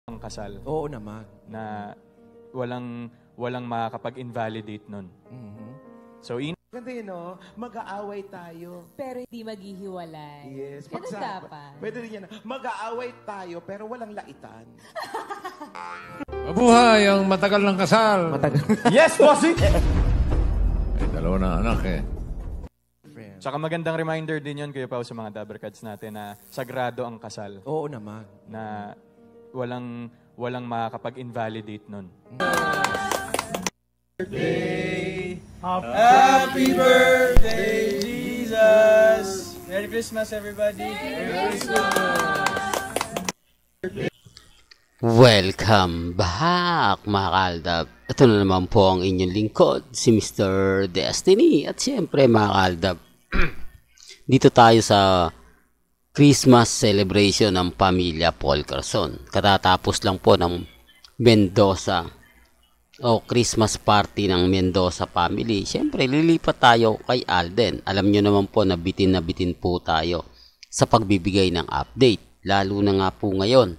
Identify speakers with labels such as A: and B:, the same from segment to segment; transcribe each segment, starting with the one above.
A: ang kasal
B: Oo naman.
A: na walang makakapag-invalidate nun. So,
C: Ganda yun, no? Mag-aaway tayo.
D: Pero hindi maghihiwalay.
C: Yes.
D: Ganun dapat.
C: Pwede rin yan. Mag-aaway tayo, pero walang laitan.
E: Mabuhay ang matagal ng kasal.
A: yes, bossing!
E: May dalawa na anak eh.
A: Tsaka magandang reminder din yun, Kuya Pao, sa mga Dabbercats natin na sagrado ang kasal.
B: Oo naman.
A: Na walang makakapag-invalidate nun.
F: Happy birthday, Jesus! Merry Christmas, everybody! Merry
G: Welcome back, mga kaaldab. Ito na naman po ang inyong lingkod, si Mr. Destiny. At siyempre, mga kaaldab, dito tayo sa Christmas celebration ng pamilya Paul Carson. Katatapos lang po ng Mendoza o Christmas party ng Mendoza family. Siyempre, lilipat tayo kay Alden. Alam nyo naman po na bitin po tayo sa pagbibigay ng update. Lalo na nga po ngayon.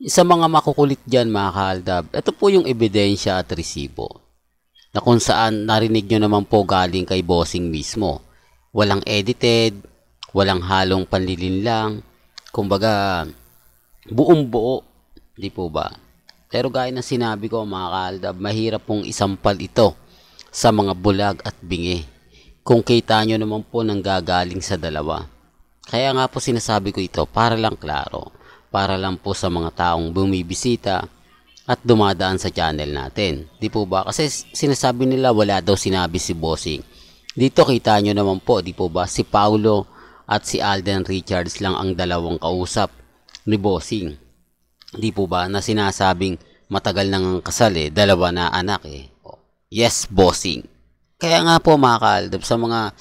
G: Sa mga makukulit dyan, mga kaaldab, ito po yung ebidensya at resibo. Na kung saan narinig nyo naman po galing kay bossing mismo. Walang edited, walang halong panlilinlang. Kumbaga, buong buo. Di po ba? Pero gaya ng sinabi ko, mga kaaldab, mahirap pong isampal ito sa mga bulag at bingi. Kung kita nyo naman po nang gagaling sa dalawa. Kaya nga po sinasabi ko ito para lang klaro. Para lang po sa mga taong bumibisita at dumadaan sa channel natin. Di po ba? Kasi sinasabi nila wala daw sinabi si bossing. Dito kita nyo naman po, di po ba? Si Paulo at si Alden Richards lang ang dalawang kausap ni bossing. Di po ba? Na sinasabing matagal nang kasal eh. Dalawa na anak eh. Yes, bossing. Kaya nga po, mga kaaldab, sa mga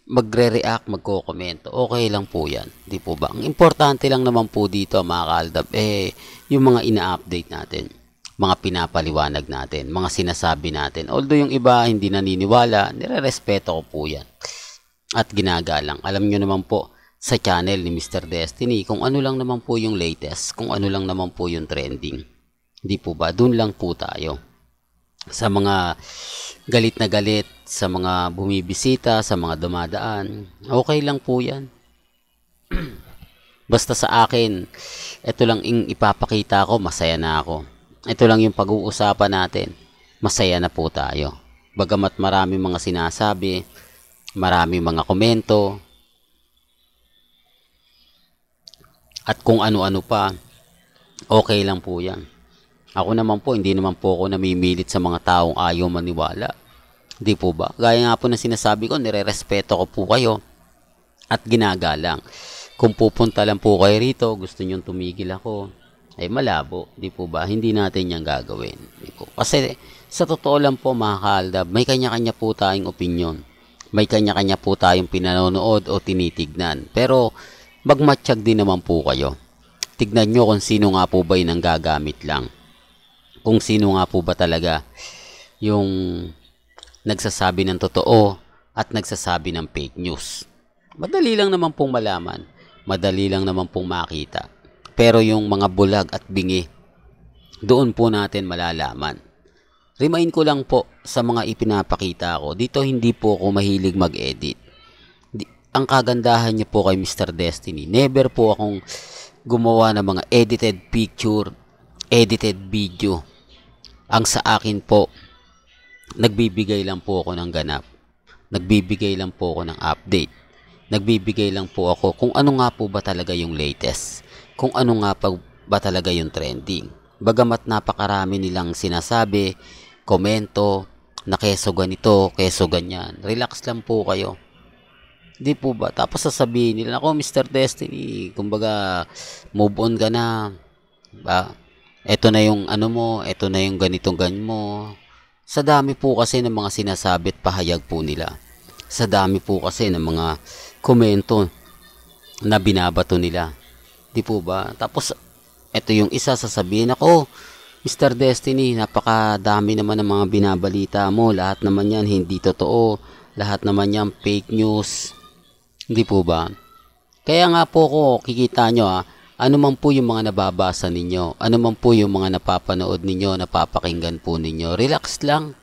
G: magre-react, magko-komento, okay lang po yan. Di po ba? Ang importante lang naman po dito, mga kaaldab, yung mga ina-update natin, mga pinapaliwanag natin, mga sinasabi natin. Although yung iba hindi naniniwala, nire-respeto ko po yan. At ginagalang. Alam nyo naman po, sa channel ni Mr. Destiny, kung ano lang naman po yung latest, kung ano lang naman po yung trending. Di po ba? Doon lang po tayo. Sa mga galit na galit, sa mga bumibisita, sa mga dumadaan, okay lang po yan. Basta sa akin, ito lang yung ipapakita ko, masaya na ako. Ito lang yung pag-uusapan natin, masaya na po tayo. Bagamat marami mga sinasabi, marami mga komento, at kung ano-ano pa, okay lang po yan. Ako naman po, hindi naman po ako namimilit sa mga taong ayaw maniwala. Di po ba? Gaya nga po na sinasabi ko, nire-respeto ko po kayo at ginagalang. Kung pupunta lang po kayo rito, gusto nyong tumigil ako, ay malabo. Di po ba? Hindi natin yan gagawin. Di po. Kasi sa totoo lang po, mga kaaldab, may kanya-kanya po tayong opinion. May kanya-kanya po tayong pinanonood o tinitignan. Pero magmatsyag din naman po kayo. Tignan nyo kung sino nga po ba yung gagamit lang. Kung sino nga po ba talaga yung nagsasabi ng totoo at nagsasabi ng fake news. Madali lang naman pong malaman. Madali lang naman pong makita. Pero yung mga bulag at bingi, doon po natin malalaman. Remind ko lang po sa mga ipinapakita ko, dito hindi po ako mahilig mag-edit. Ang kagandahan niyo po kay Mr. Destiny, never po akong gumawa ng mga edited picture, edited video. Ang sa akin po, nagbibigay lang po ako ng ganap. Nagbibigay lang po ako ng update. Nagbibigay lang po ako kung ano nga po ba talaga yung latest. Kung ano nga pa ba talaga yung trending. Bagamat napakarami nilang sinasabi, komento, na keso ganito, keso ganyan. Relax lang po kayo. Di po ba? Tapos sasabihin nila, ako Mr. Destiny, kumbaga, move on ka na. Ba? Ito na yung ano mo, ito na yung ganitong ganyan mo. Sa dami po kasi ng mga sinasabi at pahayag po nila. Sa dami po kasi ng mga komento na binabato nila. Di po ba? Tapos, ito yung isa sasabihin ako, Mr. Destiny, napakadami naman ng mga binabalita mo. Lahat naman yan hindi totoo. Lahat naman yan fake news. Hindi po ba? Kaya nga po ko, kikita nyo ano man po yung mga nababasa ninyo, ano man po yung mga napapanood ninyo, napapakinggan po ninyo, relax lang.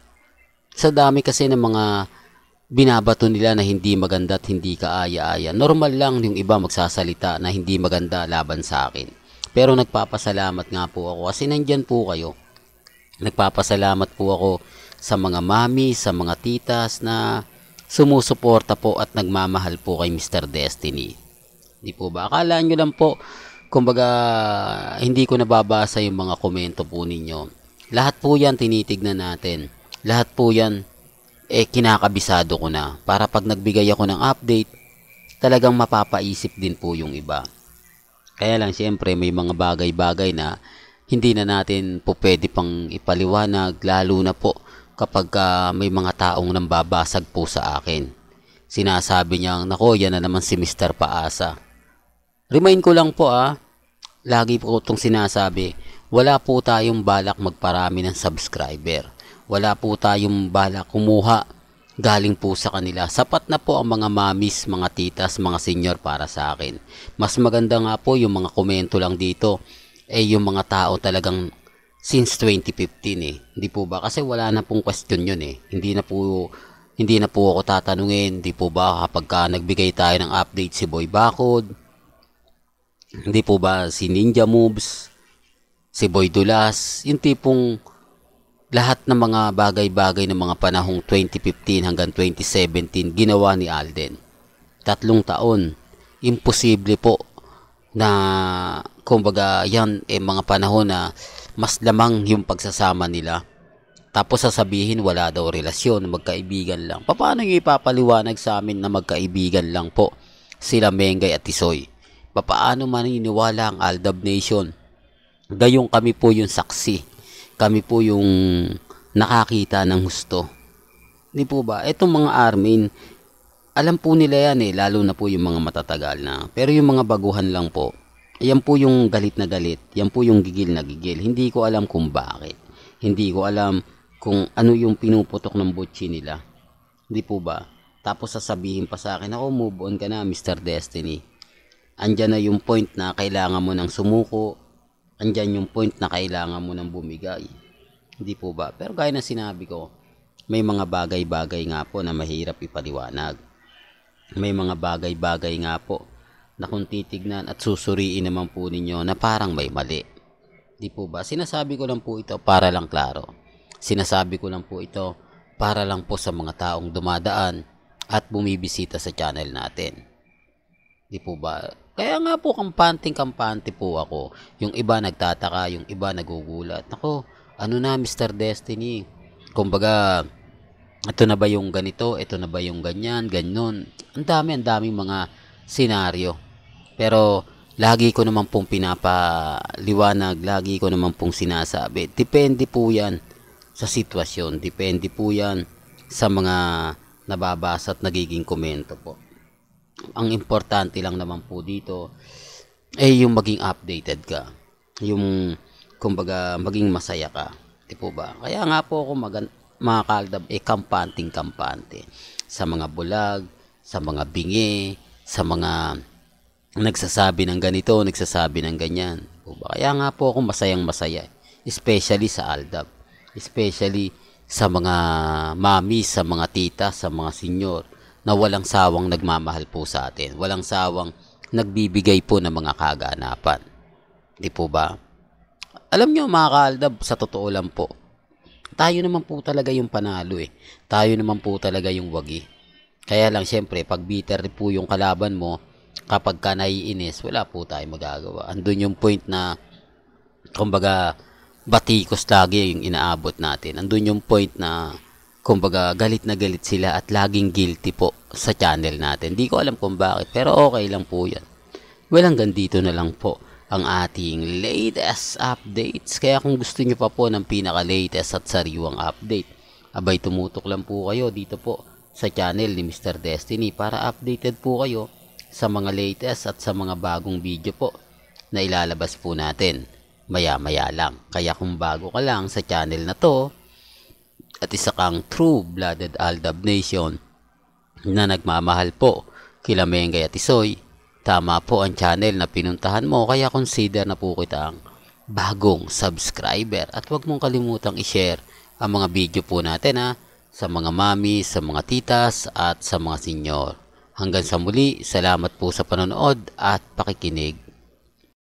G: Sa dami kasi ng mga binabato nila na hindi maganda at hindi kaaya-aya. Normal lang yung iba magsasalita na hindi maganda laban sa akin. Pero nagpapasalamat nga po ako kasi nandyan po kayo. Nagpapasalamat po ako sa mga mami, sa mga titas na sumusuporta po at nagmamahal po kay Mr. Destiny. Di po ba? Akala nyo lang po, kumbaga, hindi ko nababasa yung mga komento po ninyo. Lahat po yan tinitignan natin. Lahat po yan, kinakabisado ko na. Para pag nagbigay ako ng update, talagang mapapaisip din po yung iba. Kaya lang, siyempre, may mga bagay-bagay na hindi na natin po pwede pang ipaliwanag, lalo na po kapag may mga taong nambabasag po sa akin. Sinasabi niya, nako, yan na naman si Mr. Paasa. Remind ko lang po lagi po itong sinasabi, wala po tayong balak magparami ng subscriber. Wala po tayong balak kumuha galing po sa kanila. Sapat na po ang mga mamis, mga titas, mga senior para sa akin. Mas maganda nga po yung mga komento lang dito, yung mga tao talagang since 2015 Hindi po ba? Kasi wala na pong question yun Hindi na po ako tatanungin. Hindi po ba kapag nagbigay tayo ng update si Boy Bakod? Hindi po ba si Ninja Moves? Si Boy Dulas? Yung tipong lahat ng mga bagay-bagay ng mga panahong 2015 hanggang 2017 ginawa ni Alden. 3 taon. Imposible po na kumbaga yan mga panahon na mas lamang yung pagsasama nila. Tapos sasabihin wala daw relasyon, magkaibigan lang. Paano yung ipapaliwanag sa amin na magkaibigan lang po sila Mengay at Tisoy? Paano maniniwala ang Aldab Nation? Gayong kami po yung saksi. Kami po yung nakakita ng husto. Di po ba? Itong mga Armin, alam po nila yan lalo na po yung mga matatagal na. Pero yung mga baguhan lang po, yan po yung galit na galit. Yan po yung gigil na gigil. Hindi ko alam kung bakit. Hindi ko alam kung ano yung pinuputok ng butchi nila. Di po ba? Tapos sasabihin pa sa akin, move on ka na, Mr. Destiny. Andyan na yung point na kailangan mo ng sumuko. Andyan yung point na kailangan mo ng bumigay. Hindi po ba? Pero gaya na sinabi ko, may mga bagay-bagay nga po na mahirap ipaliwanag. May mga bagay-bagay nga po na kung titignan at susuriin naman po ninyo na parang may mali. Hindi po ba? Sinasabi ko lang po ito para lang klaro. Sinasabi ko lang po ito para lang po sa mga taong dumadaan at bumibisita sa channel natin. Hindi po ba? Kaya nga po kampante po ako. Yung iba nagtataka, yung iba nagugulat. Ako, ano na Mr. Destiny? Kumbaga, ito na ba yung ganito? Ito na ba yung ganyan? Ganyan. Ang daming mga senaryo. Pero, lagi ko naman pong pinapaliwanag, lagi ko naman pong sinasabi. Depende po yan sa sitwasyon. Depende po yan sa mga nababasa at nagiging komento po. Ang importante lang naman po dito yung maging updated ka. Yung kumbaga maging masaya ka. Di po ba? Kaya nga po ako mga kaaldab kampante sa mga bulag, sa mga bingi, sa mga nagsasabi ng ganito, nagsasabi ng ganyan. Di po ba? Kaya nga po ako masayang masaya. Especially sa aldab. Especially sa mga mami, sa mga tita, sa mga senyor na walang sawang nagmamahal po sa atin. Walang sawang nagbibigay po ng mga kaganapan. Di po ba? Alam nyo mga kaaldab, sa totoo lang po, tayo naman po talaga yung panalo Tayo naman po talaga yung wagi. Kaya lang syempre, pag bitter po yung kalaban mo, kapag ka naiinis, wala po tayo magagawa. Andun yung point na, kumbaga, batikos lagi yung inaabot natin. Andun yung point na, kumbaga, galit na galit sila at laging guilty po sa channel natin. Di ko alam kung bakit, pero okay lang po yan. Well, hanggang dito na lang po ang ating latest updates. Kaya kung gusto nyo pa po ng pinaka-latest at sariwang update, abay tumutok lang po kayo dito po sa channel ni Mr. Destiny para updated po kayo sa mga latest at sa mga bagong video po na ilalabas po natin maya-maya lang. Kaya kung bago ka lang sa channel na to, at isa kang true-blooded Aldab Nation na nagmamahal po kila Mengay at Tisoy, tama po ang channel na pinuntahan mo, kaya consider na po kita ang bagong subscriber. At huwag mong kalimutang i-share ang mga video po natin sa mga mami, sa mga titas at sa mga senyor. Hanggang sa muli, salamat po sa panonood at pakikinig.